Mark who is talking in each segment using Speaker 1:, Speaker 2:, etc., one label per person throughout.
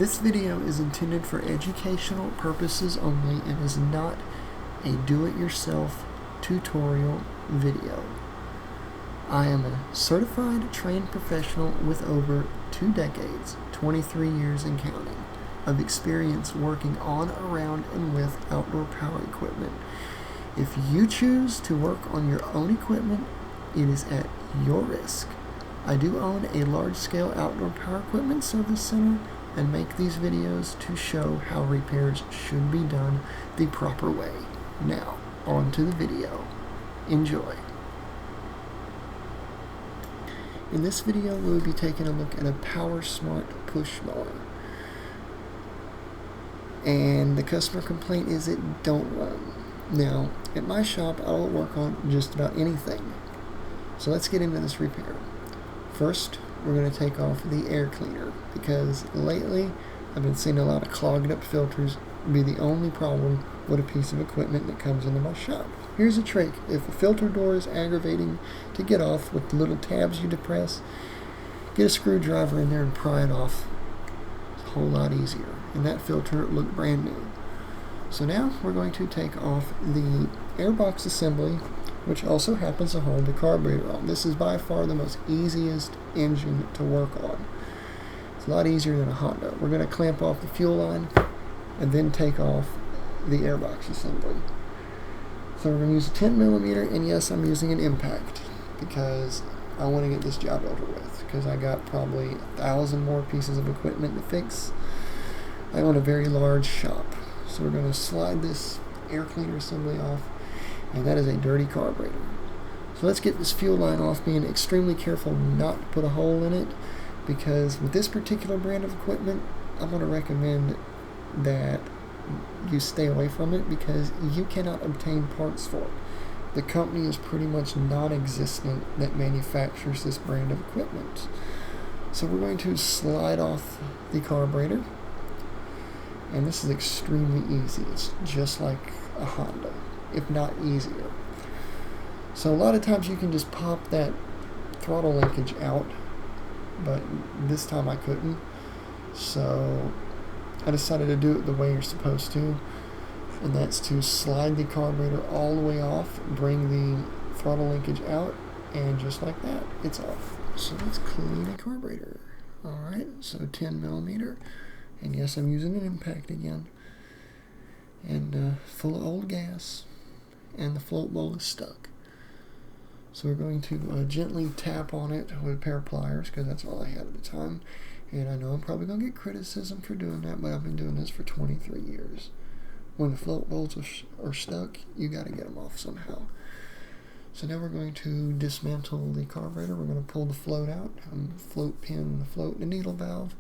Speaker 1: This video is intended for educational purposes only and is not a do-it-yourself tutorial video. I am a certified trained professional with over 2 decades, 23 years and counting, of experience working on, around, and with outdoor power equipment. If you choose to work on your own equipment, it is at your risk. I do own a large-scale outdoor power equipment service center and make these videos to show how repairs should be done the proper way. Now, on to the video. Enjoy. In this video, we will be taking a look at a PowerSmart push mower. And the customer complaint is it don't run. Now, at my shop, I'll work on just about anything. So let's get into this repair. First, we're going to take off the air cleaner because lately I've been seeing a lot of clogged up filters be the only problem with a piece of equipment that comes into my shop. Here's a trick. If a filter door is aggravating to get off with the little tabs you depress, get a screwdriver in there and pry it off. It's a whole lot easier. And that filter looked brand new. So now we're going to take off the airbox assembly, which also happens to hold the carburetor on. This is by far the most easiest engine to work on. It's a lot easier than a Honda. We're going to clamp off the fuel line and then take off the airbox assembly. So we're going to use a 10mm, and yes, I'm using an impact because I want to get this job over with because I got probably 1,000 more pieces of equipment to fix. I own a very large shop. So we're going to slide this air cleaner assembly off, and that is a dirty carburetor. So let's get this fuel line off, being extremely careful not to put a hole in it, because with this particular brand of equipment, I'm going to recommend that you stay away from it because you cannot obtain parts for it. The company is pretty much non-existent that manufactures this brand of equipment. So we're going to slide off the carburetor, and this is extremely easy. It's just like a Honda, if not easier. So a lot of times you can just pop that throttle linkage out, but this time I couldn't. So I decided to do it the way you're supposed to, and that's to slide the carburetor all the way off, bring the throttle linkage out, and just like that, it's off. So let's clean a carburetor. Alright, so 10mm, and yes, I'm using an impact again, and full of old gas, and the float bowl is stuck. So we're going to gently tap on it with a pair of pliers because that's all I had at the time. And I know I'm probably going to get criticism for doing that, but I've been doing this for 23 years. When the float bowls are stuck, you got to get them off somehow. So now we're going to dismantle the carburetor. We're going to pull the float out, and float pin the float and the needle valve,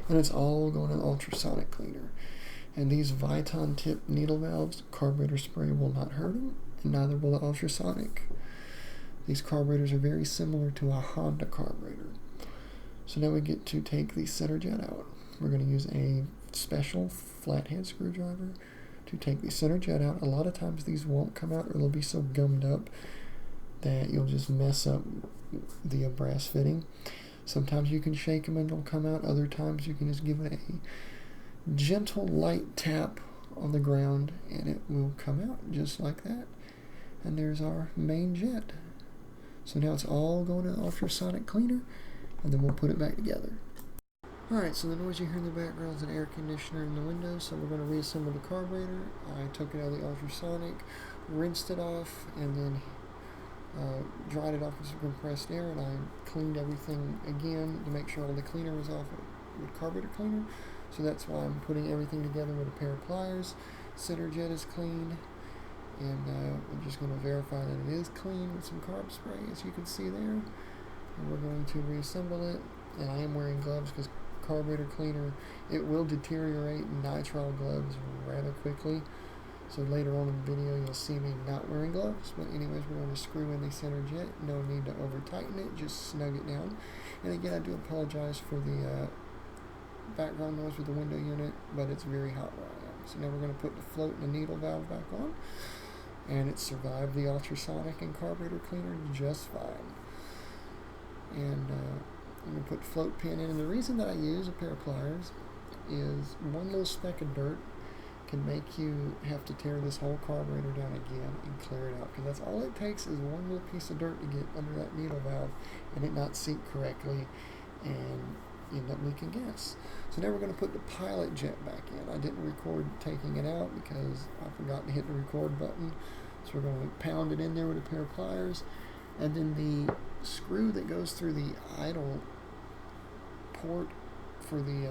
Speaker 1: and it's all going in ultrasonic cleaner. And these Viton tip needle valves, carburetor spray will not hurt them, and neither will the ultrasonic. These carburetors are very similar to a Honda carburetor. So now we get to take the center jet out. We're going to use a special flathead screwdriver to take the center jet out. A lot of times these won't come out, or they'll be so gummed up that you'll just mess up the brass fitting. Sometimes you can shake them and they'll come out. Other times you can just give it a gentle light tap on the ground and it will come out just like that. And there's our main jet. So now it's all going in the ultrasonic cleaner, and then we'll put it back together. Alright, so the noise you hear in the background is an air conditioner in the window, so we're going to reassemble the carburetor. I took it out of the ultrasonic, rinsed it off, and then dried it off with some compressed air, and I cleaned everything again to make sure all the cleaner was off with carburetor cleaner. So that's why I'm putting everything together with a pair of pliers. Center jet is clean, and I'm just going to verify that it is clean with some carb spray, as you can see there. And we're going to reassemble it, and I am wearing gloves because carburetor cleaner, it will deteriorate nitrile gloves rather quickly. So later on in the video you'll see me not wearing gloves, but anyways, we're going to screw in the center jet. No need to over tighten it, just snug it down. And again, I do apologize for the background noise with the window unit, but it's very hot where I am. So now we're going to put the float and the needle valve back on, and it survived the ultrasonic and carburetor cleaner just fine. And I'm going to put float pin in, and the reason that I use a pair of pliers is one little speck of dirt can make you have to tear this whole carburetor down again and clear it out, because that's all it takes is one little piece of dirt to get under that needle valve and it not seat correctly and end up leaking gas. So now we're going to put the pilot jet back in. I didn't record taking it out because I forgot to hit the record button, so we're going to pound it in there with a pair of pliers. And then the screw that goes through the idle port for the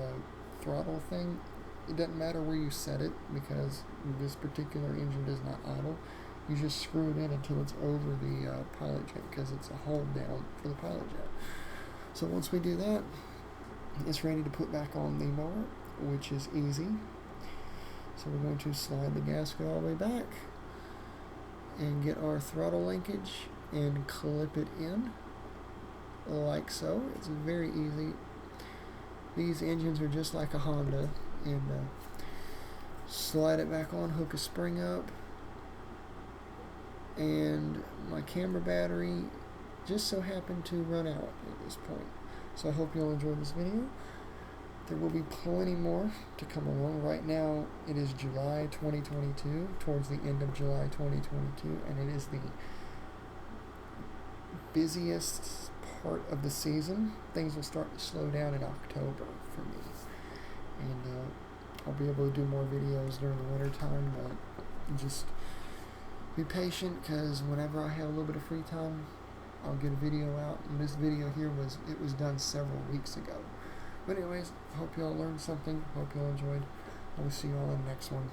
Speaker 1: throttle thing, it doesn't matter where you set it because this particular engine does not idle. You just screw it in until it's over the pilot jet, because it's a hold down for the pilot jet. So once we do that, it's ready to put back on the mower, which is easy. So we're going to slide the gasket all the way back and get our throttle linkage and clip it in like so. It's very easy. These engines are just like a Honda, and slide it back on, hook a spring up, and my camera battery just so happened to run out at this point. So I hope you'll enjoy this video. There will be plenty more to come along. Right now it is July 2022, towards the end of July 2022, and it is the busiest part of the season. Things will start to slow down in October for me, and I'll be able to do more videos during the winter time, but just be patient, because whenever I have a little bit of free time, I'll get a video out. And this video here was done several weeks ago. But anyways, hope you all learned something. Hope you all enjoyed. I will see you all in the next one.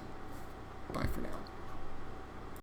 Speaker 1: Bye for now.